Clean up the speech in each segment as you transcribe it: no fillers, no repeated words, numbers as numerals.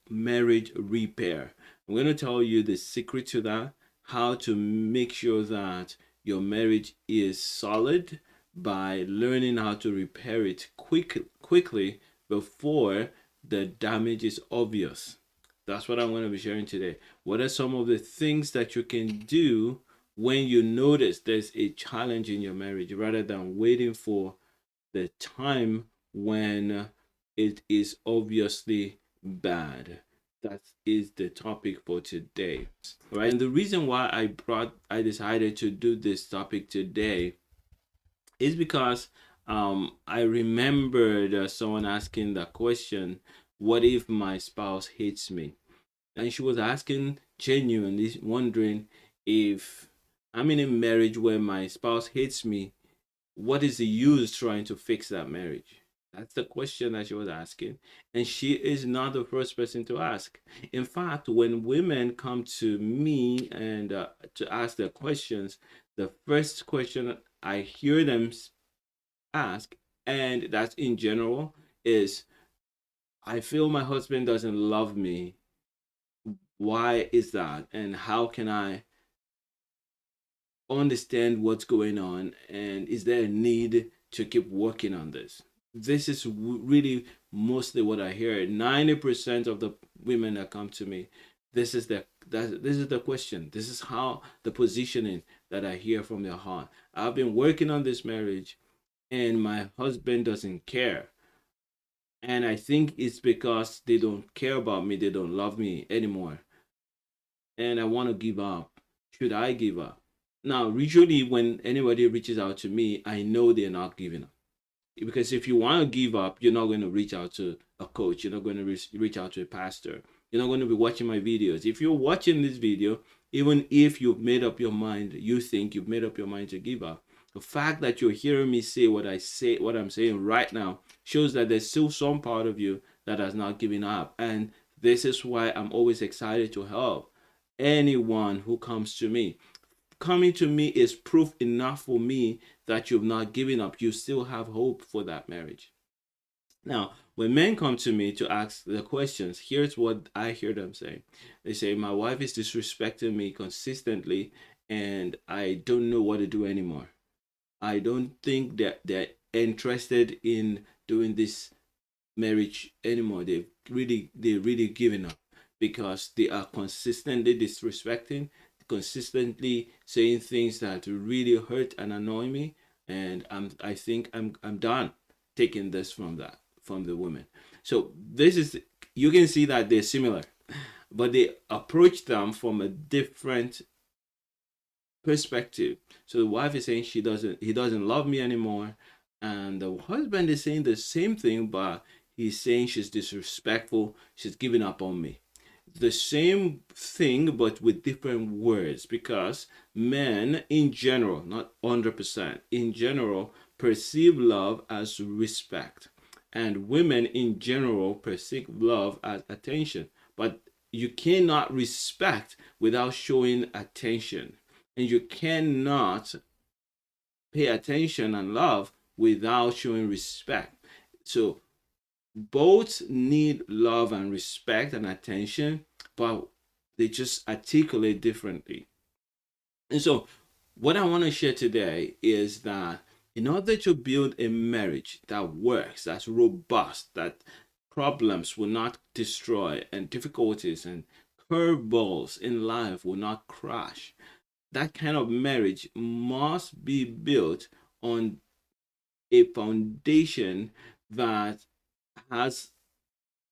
marriage repair. I'm going to tell you the secret to that, how to make sure that your marriage is solid by learning how to repair it quickly before the damage is obvious. That's what I'm going to be sharing today. What are some of the things that you can do when you notice there's a challenge in your marriage, rather than waiting for the time when it is obviously bad? That is the topic for today. All right. And the reason why I decided to do this topic today is because I remembered someone asking the question, what if my spouse hates me? And she was asking, genuinely wondering, if I'm in a marriage where my spouse hates me, what is the use trying to fix that marriage? That's the question that she was asking. And she is not the first person to ask. In fact, when women come to me and to ask their questions, the first question I hear them ask, and that's in general, is, I feel my husband doesn't love me. Why is that? And how can I understand what's going on? And is there a need to keep working on this? This is really mostly what I hear. 90% of the women that come to me, this is the question. This is how the positioning that I hear from their heart. I've been working on this marriage and my husband doesn't care. And I think it's because they don't care about me, they don't love me anymore. And I want to give up. Should I give up? Now, usually when anybody reaches out to me, I know they're not giving up. Because if you want to give up, you're not going to reach out to a coach. You're not going to reach out to a pastor. You're not going to be watching my videos. If you're watching this video, even if you've made up your mind, you think you've made up your mind to give up, the fact that you're hearing me say what I'm saying right now, shows that there's still some part of you that has not given up. And this is why I'm always excited to help anyone who comes to me. Coming to me is proof enough for me that you've not given up. You still have hope for that marriage. Now, when men come to me to ask the questions, here's what I hear them say. They say, my wife is disrespecting me consistently, and I don't know what to do anymore. I don't think that they're interested in doing this marriage anymore. They really given up because they are consistently disrespecting, consistently saying things that really hurt and annoy me, and I think I'm done taking this from the women. So this is, you can see that they're similar, but they approach them from a different perspective. So the wife is saying he doesn't love me anymore, and the husband is saying the same thing, but he's saying she's disrespectful, she's giving up on me. The same thing but with different words, because men in general, not 100%, in general perceive love as respect, and women in general perceive love as attention. But you cannot respect without showing attention, and you cannot pay attention and love without showing respect. So both need love and respect and attention, but they just articulate differently. And so, what I want to share today is that in order to build a marriage that works, that's robust, that problems will not destroy, and difficulties and curveballs in life will not crash, that kind of marriage must be built on a foundation that has,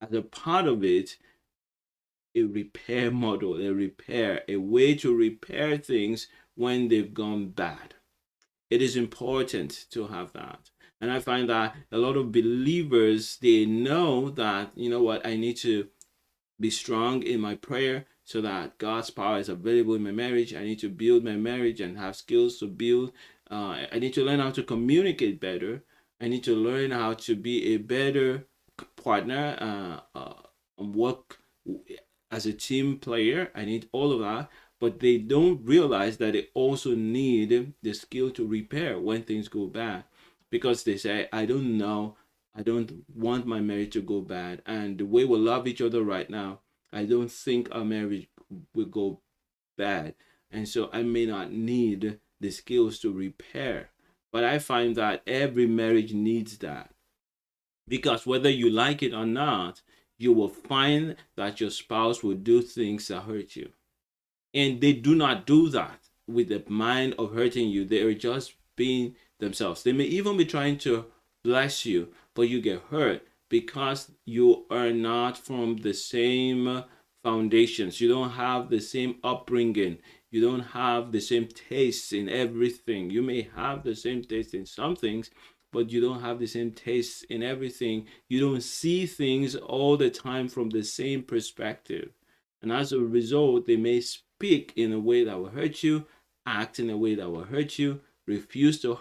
as a part of it, a repair model, a way to repair things when they've gone bad. It is important to have that. And I find that a lot of believers, they know that, you know what, I need to be strong in my prayer so that God's power is available in my marriage. I need to build my marriage and have skills to build. I need to learn how to communicate better. I need to learn how to be a better partner, work as a team player. I need all of that. But they don't realize that they also need the skill to repair when things go bad, because they say, I don't know, I don't want my marriage to go bad. And the way we love each other right now, I don't think our marriage will go bad. And so I may not need the skills to repair. But I find that every marriage needs that, because whether you like it or not, you will find that your spouse will do things that hurt you. And they do not do that with the mind of hurting you. They are just being themselves. They may even be trying to bless you, but you get hurt because you are not from the same foundations. You don't have the same upbringing. You don't have the same tastes in everything. You may have the same taste in some things, but you don't have the same tastes in everything. You don't see things all the time from the same perspective. And as a result, they may speak in a way that will hurt you, act in a way that will hurt you, refuse to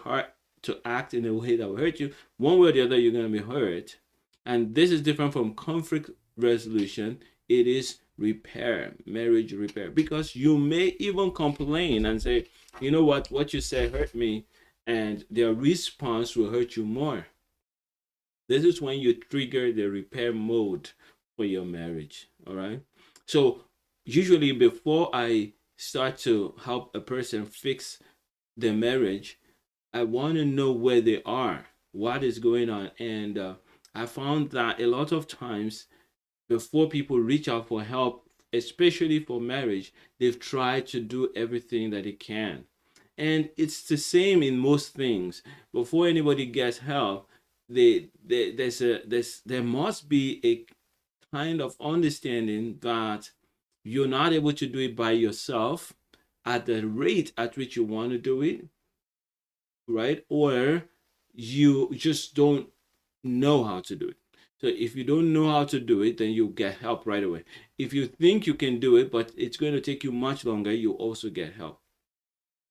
act in a way that will hurt you. One way or the other, you're going to be hurt. And this is different from conflict resolution. It is repair, marriage repair. Because you may even complain and say, you know what you said hurt me, and their response will hurt you more. This is when you trigger the repair mode for your marriage. All right. So usually before I start to help a person fix their marriage, I want to know where they are, what is going on. And I found that a lot of times before people reach out for help, especially for marriage, they've tried to do everything that they can. And it's the same in most things. Before anybody gets help, there must be a kind of understanding that you're not able to do it by yourself at the rate at which you want to do it, right? Or you just don't know how to do it. So if you don't know how to do it, then you get help right away. If you think you can do it, but it's going to take you much longer, you also get help.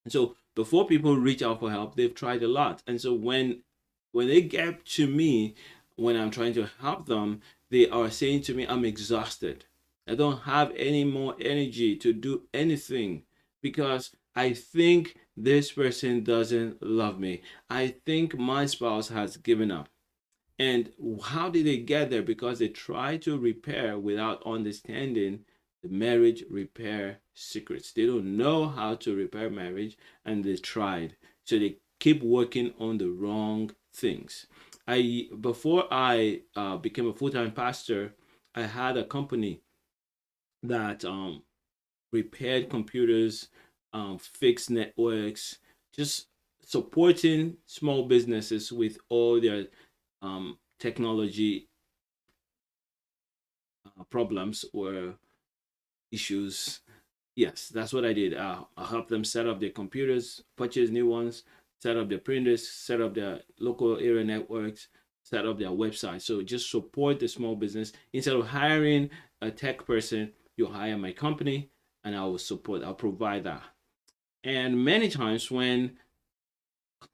And so before people reach out for help, they've tried a lot. And so when they get to me, when I'm trying to help them, they are saying to me, I'm exhausted. I don't have any more energy to do anything because I think this person doesn't love me. I think my spouse has given up. And how did they get there? Because they try to repair without understanding the marriage repair secrets. They don't know how to repair marriage, and they tried. So they keep working on the wrong things. Before I became a full-time pastor, I had a company that repaired computers, fixed networks, just supporting small businesses with all their technology problems or issues. Yes, that's what I did. I helped them set up their computers, purchase new ones, set up their printers, set up their local area networks, set up their website. So just support the small business. Instead of hiring a tech person, you hire my company and I'll provide that. And many times when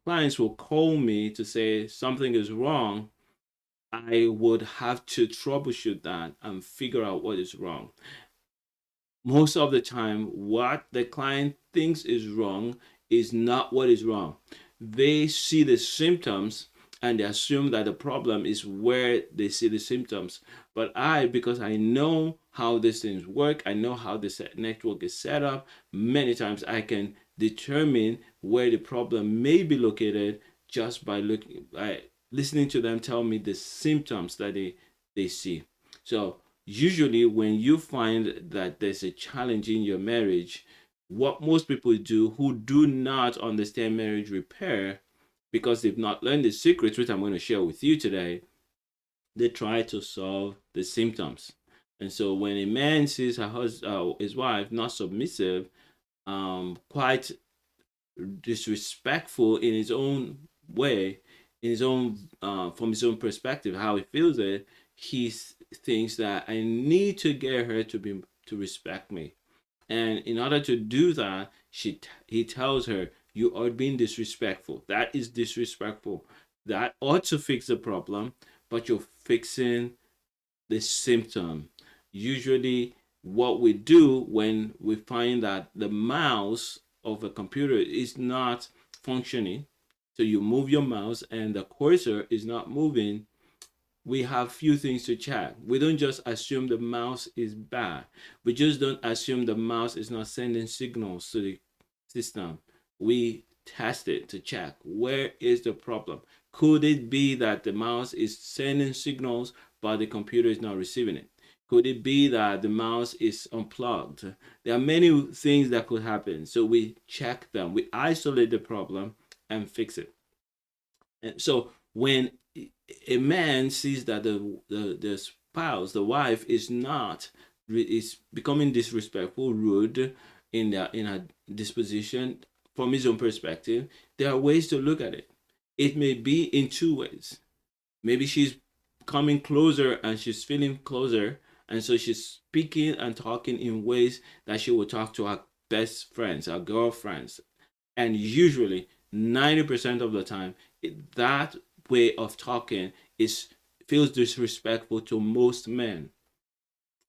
clients will call me to say something is wrong, I would have to troubleshoot that and figure out what is wrong. Most of the time, what the client thinks is wrong is not what is wrong. They see the symptoms and they assume that the problem is where they see the symptoms. But because I know how these things work, I know how this network is set up, many times I can determine where the problem may be located just by listening to them tell me the symptoms that they see. So usually when you find that there's a challenge in your marriage, what most people do who do not understand marriage repair, because they've not learned the secrets, which I'm going to share with you today, they try to solve the symptoms. And so when a man sees his wife not submissive, quite disrespectful in his own way, in his own from his own perspective, how he feels it, he thinks that I need to get her to respect me. And in order to do that, he tells her, you are being disrespectful. That is disrespectful. That ought to fix the problem, but you're fixing the symptom. Usually what we do when we find that the mouse of a computer is not functioning, so you move your mouse and the cursor is not moving, we have few things to check. We don't just assume the mouse is bad. We just don't assume the mouse is not sending signals to the system. We test it to check where is the problem. Could it be that the mouse is sending signals but the computer is not receiving it? Could it be that the mouse is unplugged? There are many things that could happen. So we check them, we isolate the problem and fix it. And so when a man sees that the spouse, the wife, is becoming disrespectful, rude in her disposition, from his own perspective, there are ways to look at it. It may be in two ways. Maybe she's coming closer and she's feeling closer, and so she's speaking and talking in ways that she would talk to her best friends, her girlfriends. And usually 90% of the time, that way of talking is feels disrespectful to most men.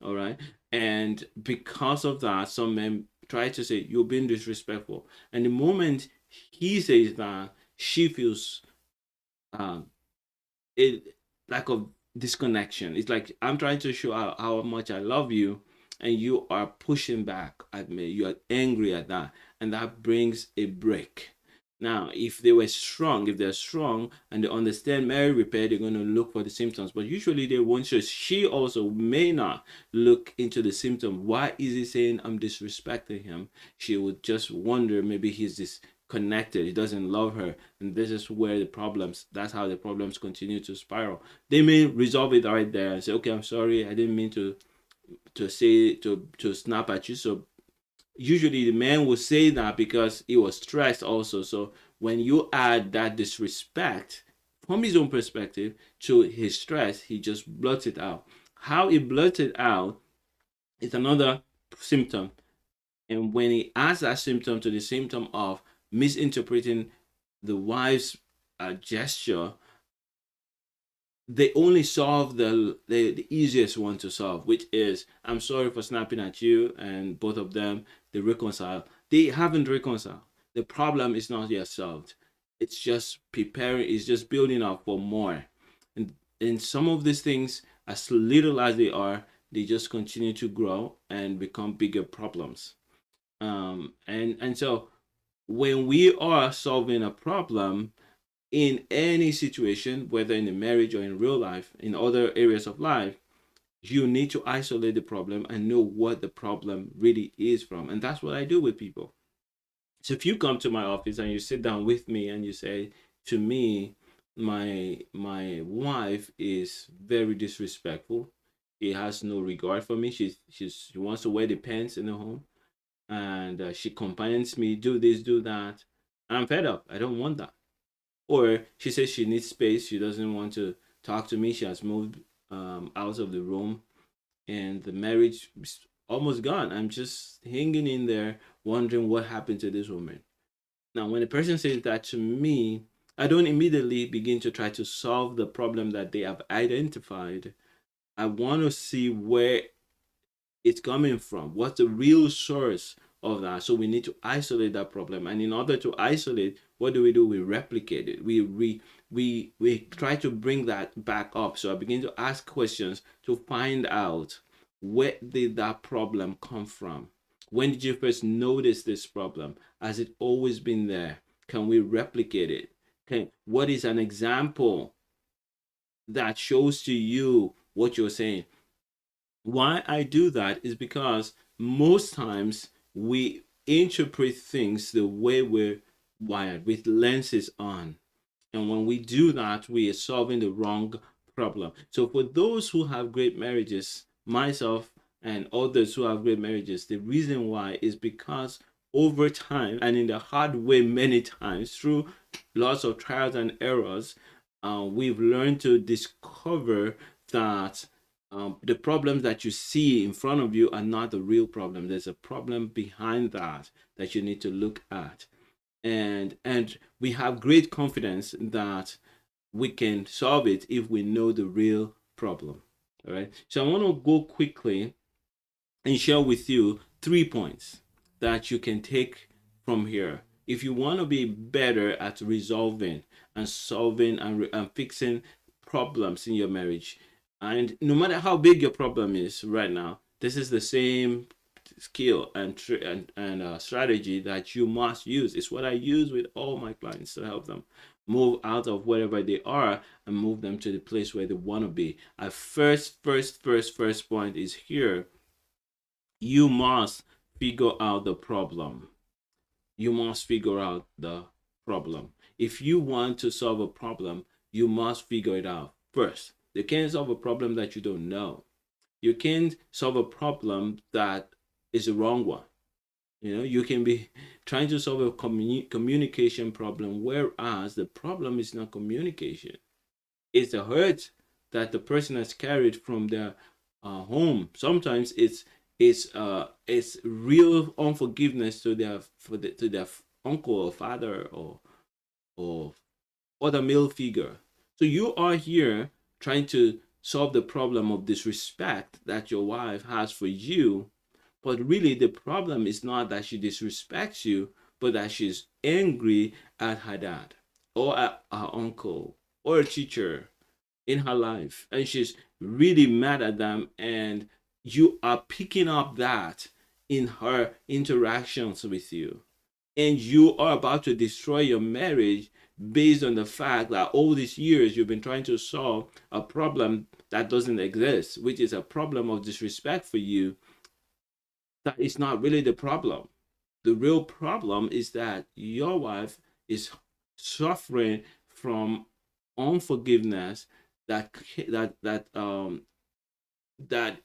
All right. And because of that, some men try to say, you're being disrespectful. And the moment he says that, she feels um, a lack of disconnection. It's like I'm trying to show how much I love you, and you are pushing back at me. You are angry at that, and that brings a break. Now, if they're strong and they understand marriage repair, they're going to look for the symptoms. But usually they won't. So she also may not look into the symptom. Why is he saying I'm disrespecting him? She would just wonder, maybe he's disconnected. He doesn't love her, and this is where the problems. That's how the problems continue to spiral. They may resolve it right there and say, "Okay, I'm sorry. I didn't mean to snap at you." So usually the man will say that because he was stressed also. So when you add that disrespect from his own perspective to his stress, he just blurts it out. How he blurts it out is another symptom. And when he adds that symptom to the symptom of misinterpreting the wife's gesture, they only solve the easiest one to solve, which is, I'm sorry for snapping at you, and both of them, they reconcile. They haven't reconciled. The problem is not yet solved. It's just preparing, it's just building up for more. And some of these things, as little as they are, they just continue to grow and become bigger problems. And so when we are solving a problem, in any situation, whether in a marriage or in real life, in other areas of life, you need to isolate the problem and know what the problem really is from. And that's what I do with people. So if you come to my office and you sit down with me and you say to me, my wife is very disrespectful. She has no regard for me. She wants to wear the pants in the home, and she commands me do this, do that. I'm fed up. I don't want that. Or she says she needs space. She doesn't want to talk to me. She has moved out of the room, and the marriage is almost gone. I'm just hanging in there, wondering what happened to this woman. Now, when a person says that to me, I don't immediately begin to try to solve the problem that they have identified. I want to see where it's coming from. What's the real source of that? So we need to isolate that problem. And in order to isolate, what do? We replicate it. We try to bring that back up. So I begin to ask questions to find out, where did that problem come from? When did you first notice this problem? Has it always been there? Can we replicate it? What is an example that shows to you what you're saying? Why I do that is because most times we interpret things the way we're wired, with lenses on. And when we do that, we are solving the wrong problem. So for those who have great marriages, myself and others who have great marriages, the reason why is because over time, and in the hard way many times, through lots of trials and errors, we've learned to discover that the problems that you see in front of you are not the real problem. There's a problem behind that you need to look at, and we have great confidence that we can solve it if we know the real problem. All right. So I want to go quickly and share with you 3 points that you can take from here if you want to be better at resolving and solving and fixing problems in your marriage. And no matter how big your problem is right now, this is the same skill and strategy that you must use. It's what I use with all my clients to help them move out of wherever they are and move them to the place where they want to be. Our first point is here. You must figure out the problem. You must figure out the problem. If you want to solve a problem, you must figure it out first. You can't solve a problem that you don't know. You can't solve a problem that is the wrong one. You can be trying to solve a communication problem, whereas the problem is not communication. It's the hurt that the person has carried from their home. Sometimes it's real unforgiveness to their uncle or father or other male figure. So you are here trying to solve the problem of disrespect that your wife has for you, but really the problem is not that she disrespects you, but that she's angry at her dad or at her uncle or a teacher in her life, and she's really mad at them, and you are picking up that in her interactions with you, and you are about to destroy your marriage based on the fact that all these years you've been trying to solve a problem that doesn't exist, which is a problem of disrespect for you. That is not really the problem. The real problem is that your wife is suffering from unforgiveness that that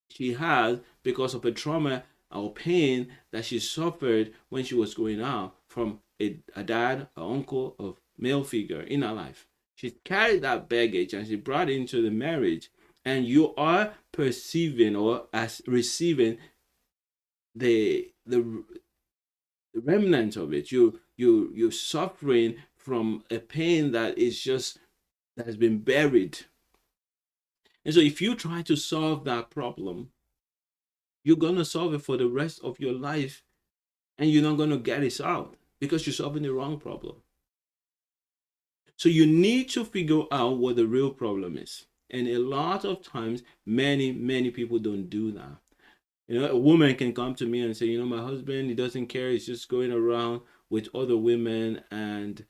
she has because of a trauma or pain that she suffered when she was growing up from a dad, an uncle, a male figure in her life. She carried that baggage and she brought it into the marriage, and you are perceiving or as receiving the remnant of it. You're suffering from a pain that has been buried. And so if you try to solve that problem, you're gonna solve it for the rest of your life, and you're not gonna get it out because you're solving the wrong problem. So you need to figure out what the real problem is. And a lot of times, many people don't do that. A woman can come to me and say, my husband, he doesn't care. He's just going around with other women and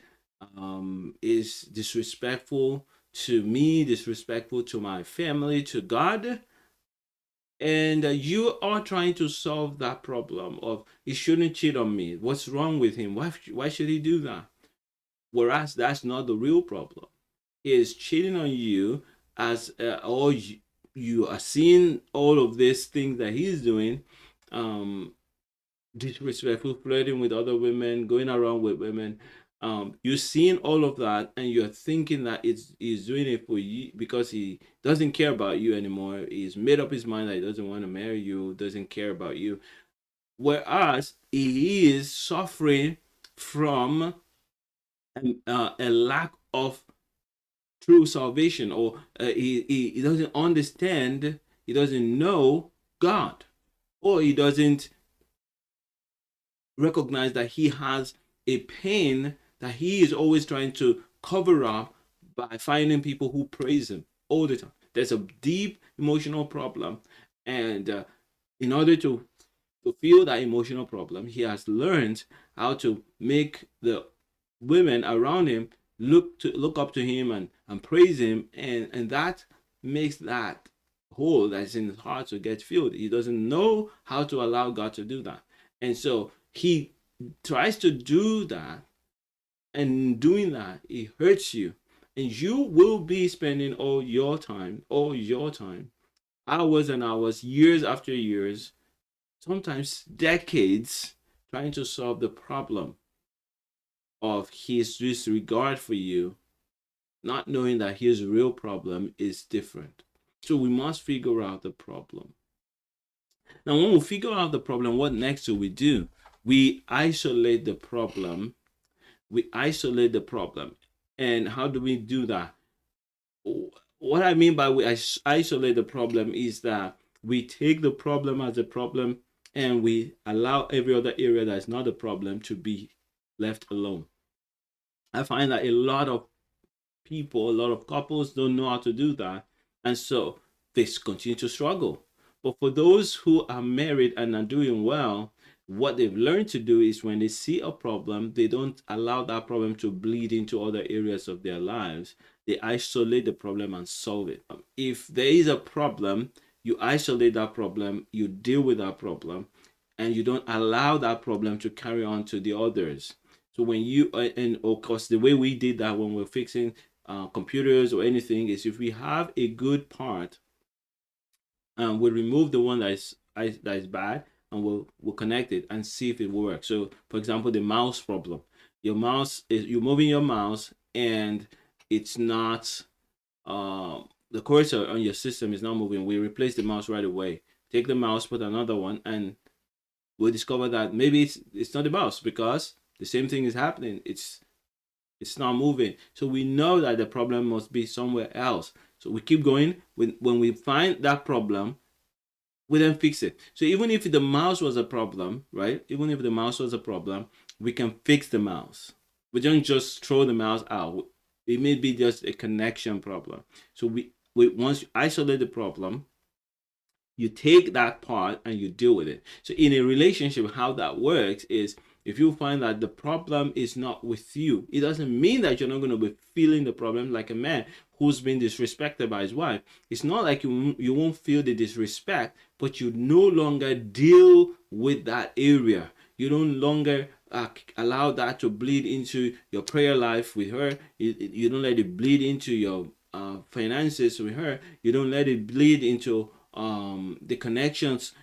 is disrespectful to me, disrespectful to my family, to God. And you are trying to solve that problem of he shouldn't cheat on me. What's wrong with him? Why should he do that? Whereas that's not the real problem. He is cheating on you as or you are seeing all of these things that he's doing, disrespectful, flirting with other women, going around with women. You're seeing all of that, and you're thinking that he's doing it for you because he doesn't care about you anymore. He's made up his mind that he doesn't want to marry you, doesn't care about you. Whereas he is suffering from a lack of true salvation, or he doesn't understand, he doesn't know God, or he doesn't recognize that he has a pain that he is always trying to cover up by finding people who praise him all the time. There's a deep emotional problem, and in order to feel that emotional problem, he has learned how to make the women around him look up to him and praise him, and that makes that hole that's in his heart to get filled. He doesn't know how to allow God to do that, and so he tries to do that, and in doing that, it hurts you, and you will be spending all your time, hours and hours, years after years, sometimes decades, trying to solve the problem of his disregard for you, not knowing that his real problem is different. So we must figure out the problem. Now, when we figure out the problem, what next do? We isolate the problem. And how do we do that? What I mean by we isolate the problem is that we take the problem as a problem, and we allow every other area that is not a problem to be left alone. I find that a lot of people, a lot of couples don't know how to do that, and so they continue to struggle. But for those who are married and are doing well, what they've learned to do is when they see a problem, they don't allow that problem to bleed into other areas of their lives. They isolate the problem and solve it. If there is a problem, you isolate that problem, you deal with that problem, and you don't allow that problem to carry on to the others. So when you and of course the way we did that when we're fixing computers or anything is if we have a good part, we'll remove the one that is bad, and we'll connect it and see if it works. So for example, the mouse problem. Your mouse is you're moving your mouse and it's not the cursor on your system is not moving. We replace the mouse right away. Take the mouse, put another one, and we'll discover that maybe it's not the mouse because the same thing is happening. It's not moving. So we know that the problem must be somewhere else. So we keep going. When we find that problem, we then fix it. So even if the mouse was a problem, right? Even if the mouse was a problem, we can fix the mouse. We don't just throw the mouse out. It may be just a connection problem. So we once you isolate the problem, you take that part and you deal with it. So in a relationship, how that works is if you find that the problem is not with you, it doesn't mean that you're not going to be feeling the problem like a man who's been disrespected by his wife. It's not like you won't feel the disrespect, but you no longer deal with that area. You don't longer allow that to bleed into your prayer life with her. You don't let it bleed into your finances with her. You don't let it bleed into the connections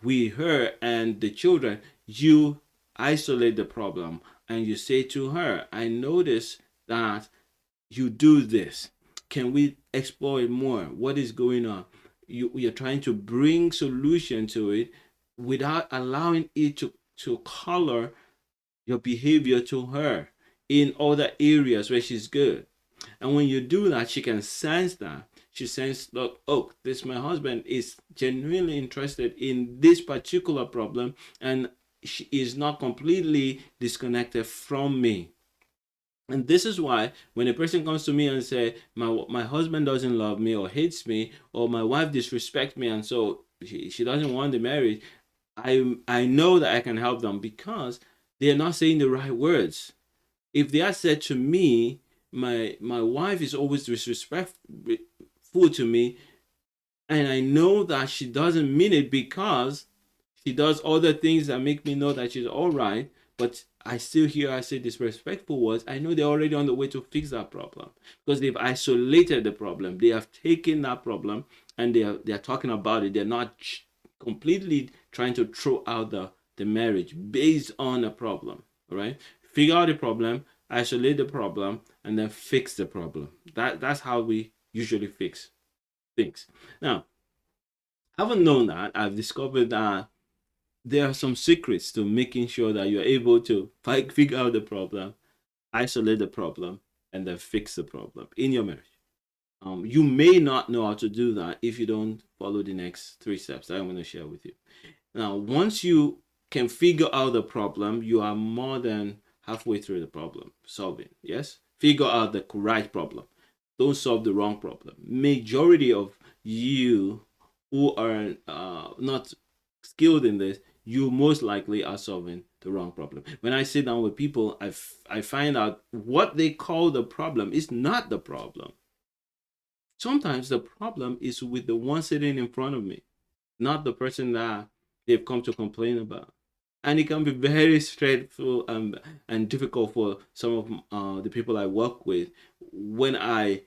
with her and the children. You isolate the problem and you say to her, I notice that you do this. Can we explore it more? What is going on? You're trying to bring solution to it without allowing it to color your behavior to her in other areas where she's good. And when you do that, she can sense that. She senses, look, oh, this my husband is genuinely interested in this particular problem, and she is not completely disconnected from me. And this is why when a person comes to me and say my husband doesn't love me or hates me or my wife disrespects me and so she doesn't want the marriage, I know that I can help them because they are not saying the right words. If they had said to me, my wife is always disrespectful to me, and I know that she doesn't mean it because she does other things that make me know that she's all right, but I still hear her say disrespectful words, I know they're already on the way to fix that problem because they've isolated the problem. They have taken that problem and they're talking about it. They're not completely trying to throw out the marriage based on a problem. All right, figure out the problem, isolate the problem, and then fix the problem. That's how we usually fix things. Now, having known that, I've discovered that there are some secrets to making sure that you're able to figure out the problem, isolate the problem, and then fix the problem in your marriage. You may not know how to do that if you don't follow the next three steps that I'm going to share with you. Now, once you can figure out the problem, you are more than halfway through the problem solving. Yes, figure out the right problem. Don't solve the wrong problem. Majority of you who are not skilled in this, you most likely are solving the wrong problem. When I sit down with people, I find out what they call the problem is not the problem. Sometimes the problem is with the one sitting in front of me, not the person that they've come to complain about. And it can be very stressful and difficult for some of the people I work with when I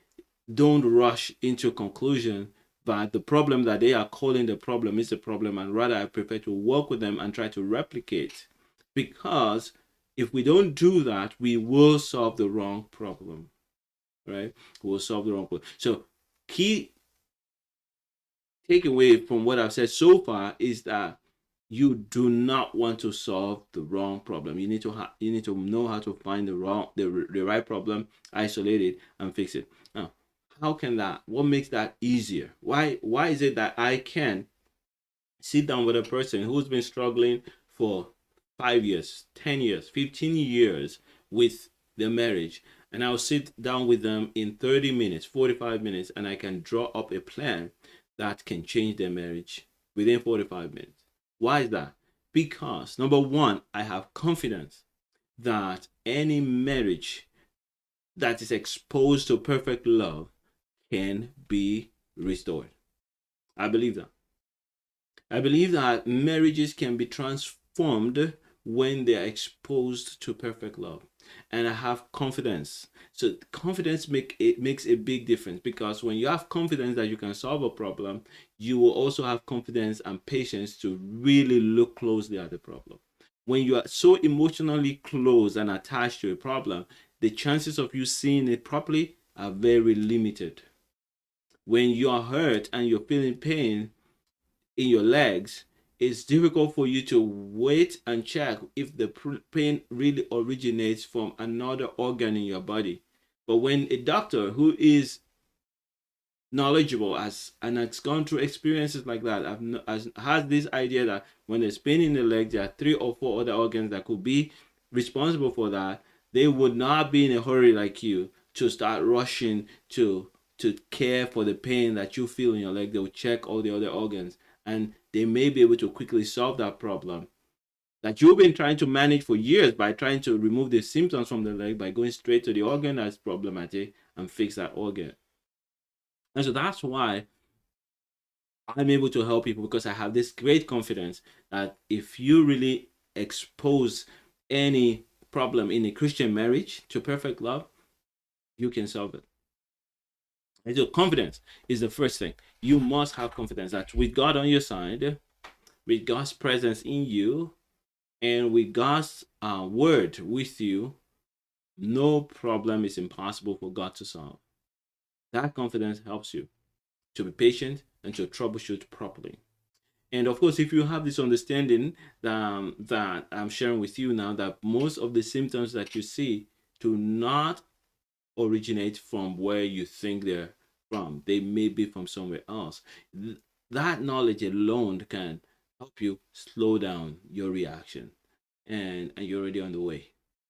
don't rush into a conclusion that the problem that they are calling the problem is a problem, and rather I prefer to work with them and try to replicate. Because if we don't do that, we will solve the wrong problem, right? We'll solve the wrong problem. So key takeaway from what I've said so far is that you do not want to solve the wrong problem. You need to know how to find the right problem, isolate it, and fix it. Now, how can that? What makes that easier? Why is it that I can sit down with a person who's been struggling for 5 years, 10 years, 15 years with their marriage, and I'll sit down with them in 30 minutes, 45 minutes, and I can draw up a plan that can change their marriage within 45 minutes. Why is that? Because number one, I have confidence that any marriage that is exposed to perfect love can be restored. I believe that. I believe that marriages can be transformed when they are exposed to perfect love. And I have confidence. So confidence makes a big difference, because when you have confidence that you can solve a problem, you will also have confidence and patience to really look closely at the problem. When you are so emotionally close and attached to a problem, the chances of you seeing it properly are very limited. When you are hurt and you're feeling pain in your legs, it's difficult for you to wait and check if the pain really originates from another organ in your body. But when a doctor who is knowledgeable as and has gone through experiences like that has this idea that when there's pain in the leg, there are 3 or 4 other organs that could be responsible for that, they would not be in a hurry like you to start rushing to care for the pain that you feel in your leg. They will check all the other organs, and they may be able to quickly solve that problem that you've been trying to manage for years by trying to remove the symptoms from the leg by going straight to the organ that's problematic and fix that organ. And so that's why I'm able to help people, because I have this great confidence that if you really expose any problem in a Christian marriage to perfect love, you can solve it. And so confidence is the first thing. You must have confidence that with God on your side, with God's presence in you, and with God's word with you, no problem is impossible for God to solve. That confidence helps you to be patient and to troubleshoot properly. And of course, if you have this understanding that I'm sharing with you now, that most of the symptoms that you see do not originate from where you think they're from, they may be from somewhere else. That knowledge alone can help you slow down your reaction, and you're already on the way.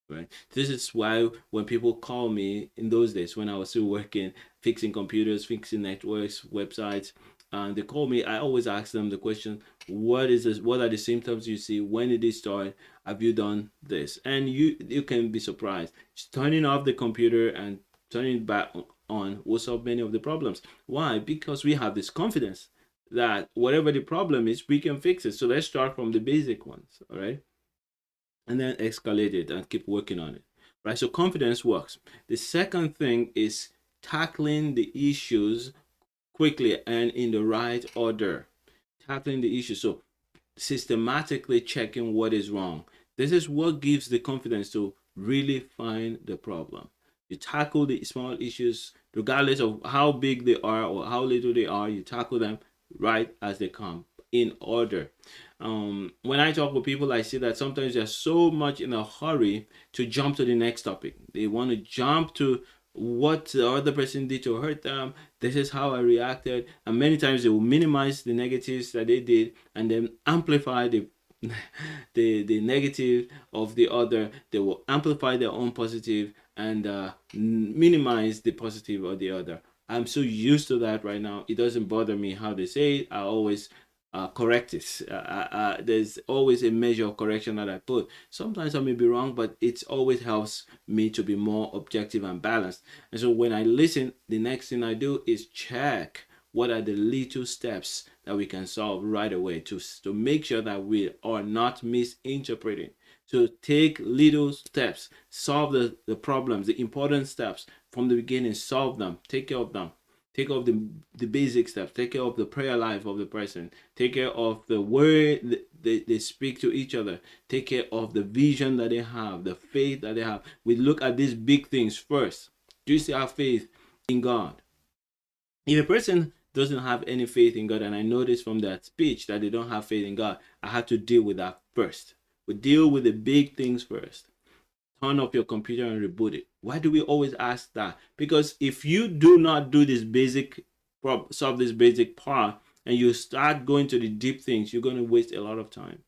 Right. This is why when people call me in those days when I was still working, fixing computers, fixing networks, websites, and they call me, I always ask them the question, what is this? What are the symptoms you see? When did it start? Have you done this? And you can be surprised. Just turning off the computer and turning it back on will solve many of the problems. Why? Because we have this confidence that whatever the problem is, we can fix it. So let's start from the basic ones. All right. And then escalate it and keep working on it. Right. So confidence works. The second thing is tackling the issues quickly and in the right order. Tackling the issue. So systematically checking what is wrong. This is what gives the confidence to really find the problem. You tackle the small issues regardless of how big they are or how little they are. You tackle them right as they come in order. When I talk with people, I see that sometimes they're so much in a hurry to jump to the next topic. They want to jump to what the other person did to hurt them. This is how I reacted. And many times they will minimize the negatives that they did and then amplify the negative of the other. They will amplify their own positive and minimize the positive of the other. I'm so used to that right now. It doesn't bother me how they say it. I always correct it. There's always a measure of correction that I put. Sometimes I may be wrong, but it always helps me to be more objective and balanced. And so when I listen, the next thing I do is check what are the little steps that we can solve right away to make sure that we are not misinterpreting. So take little steps, solve the problems, the important steps from the beginning, solve them, take care of them. Take care of the basic steps. Take care of the prayer life of the person. Take care of the word they speak to each other. Take care of the vision that they have, the faith that they have. We look at these big things first. Do you still have faith in God? If a person doesn't have any faith in God, and I notice from that speech that they don't have faith in God, I have to deal with that first. We deal with the big things first. Turn off your computer and reboot it. Why do we always ask that? Because if you do not do this basic solve this basic part and you start going to the deep things, you're going to waste a lot of time.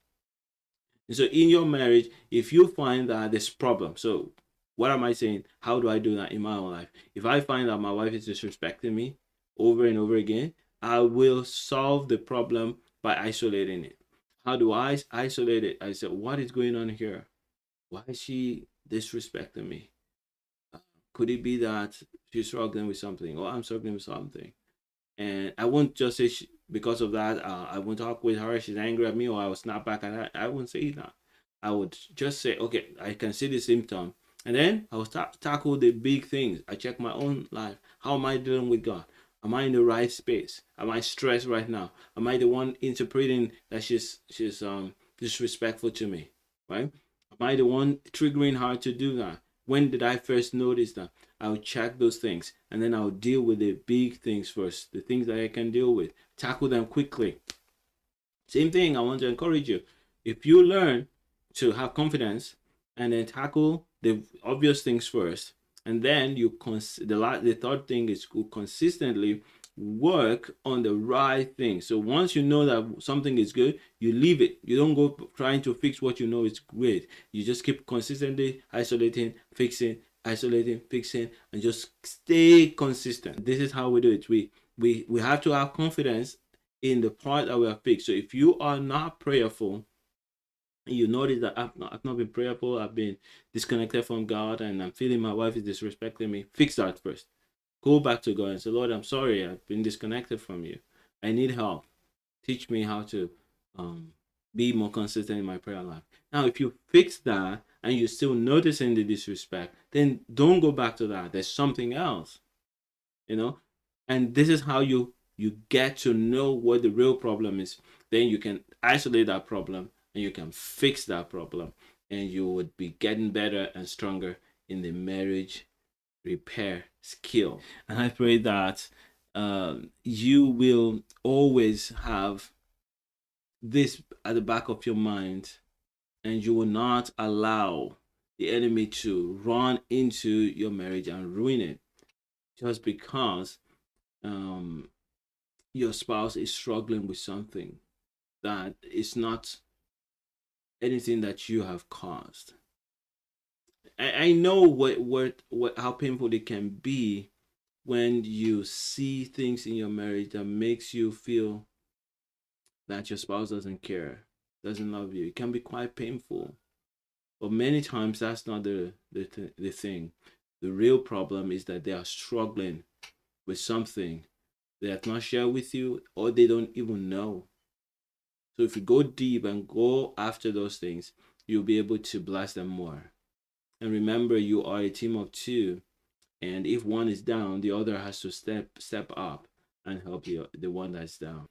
And so in your marriage, if you find that there's problem, so What am I saying? How do I do that in my own life? If I find that my wife is disrespecting me over and over again, I will solve the problem by isolating it. How do I isolate it? I said, what is going on here? Why is she disrespecting me? Could it be that she's struggling with something, or I'm struggling with something? And I won't just say because of that, I won't talk with her. She's angry at me, or I will snap back at her. I won't say that. I would just say, okay, I can see the symptom, and then I will tackle the big things. I check my own life. How am I dealing with God? Am I in the right space? Am I stressed right now? Am I the one interpreting that she's disrespectful to me? Right? Am I the one triggering her to do that? When did I first notice that? I'll check those things, and then I'll deal with the big things first, the things that I can deal with, tackle them quickly. Same thing, I want to encourage you. If you learn to have confidence and then tackle the obvious things first, and then the third thing is to consistently work on the right thing. So once you know that something is good, you leave it. You don't go trying to fix what you know is great. You just keep consistently isolating, fixing, isolating, fixing, and just stay consistent. This is how we do it. We have to have confidence in the part that we are fixed. So if you are not prayerful, you notice that I've not been prayerful, I've been disconnected from God, and I'm feeling my wife is disrespecting me, fix that first. Go back to God and say, Lord, I'm sorry, I've been disconnected from you. I need help. Teach me how to be more consistent in my prayer life. Now, if you fix that and you're still noticing the disrespect, then don't go back to that. There's something else, you know. And this is how you get to know what the real problem is. Then you can isolate that problem and you can fix that problem, and you would be getting better and stronger in the marriage repair skill. And I pray that you will always have this at the back of your mind, and you will not allow the enemy to run into your marriage and ruin it just because um, your spouse is struggling with something that is not anything that you have caused. I know what how painful it can be when you see things in your marriage that makes you feel that your spouse doesn't care, doesn't love you. It can be quite painful. But many times that's not the thing. The real problem is that they are struggling with something they have not shared with you, or they don't even know. So if you go deep and go after those things, you'll be able to bless them more. And remember, you are a team of two, and if one is down, the other has to step up and help the one that's down.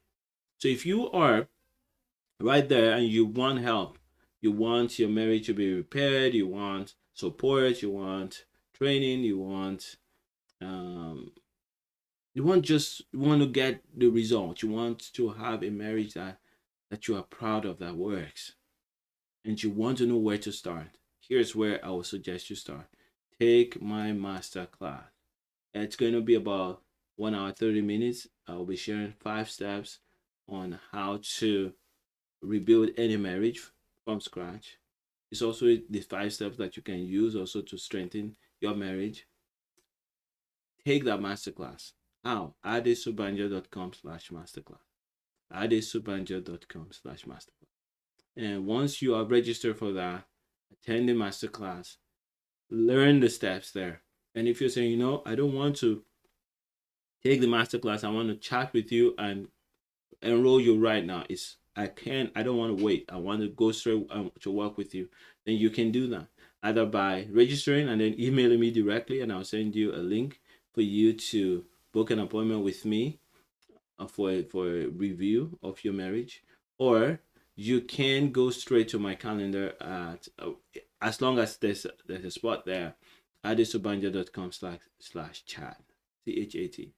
So if you are right there and you want help, you want your marriage to be repaired, you want support, you want training, um you want to get the result, you want to have a marriage that you are proud of, that works, and you want to know where to start, here's where I would suggest you start. Take my master class. It's going to be about 1 hour 30 minutes. I'll be sharing 5 steps on how to rebuild any marriage from scratch. It's also the 5 steps that you can use also to strengthen your marriage. Take that masterclass. How? adesubanjo.com/masterclass. adesubanjo.com/masterclass. And once you are registered for that, attend the masterclass, learn the steps there. And if you're saying, I don't want to take the masterclass, I want to chat with you and enroll you right now. I don't want to wait. I want to go straight to work with you. Then you can do that either by registering and then emailing me directly, and I'll send you a link for you to book an appointment with me for a review of your marriage, or you can go straight to my calendar at as long as there's a spot there, adesobanja.com/chat, CHAT.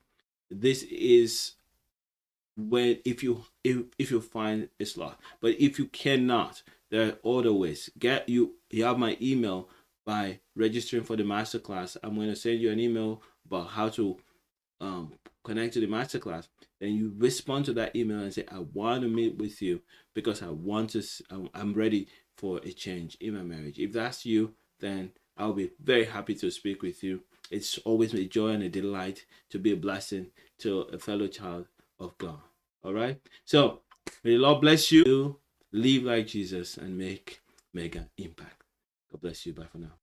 This is when if you find a slot. But if you cannot, there are other ways. You have my email by registering for the masterclass. I'm going to send you an email about how to connect to the masterclass. Then you respond to that email and say, I want to meet with you because I'm ready for a change in my marriage. If that's you, then I'll be very happy to speak with you. It's always a joy and a delight to be a blessing to a fellow child of God. All right. So may the Lord bless you. Live like Jesus and make mega impact. God bless you. Bye for now.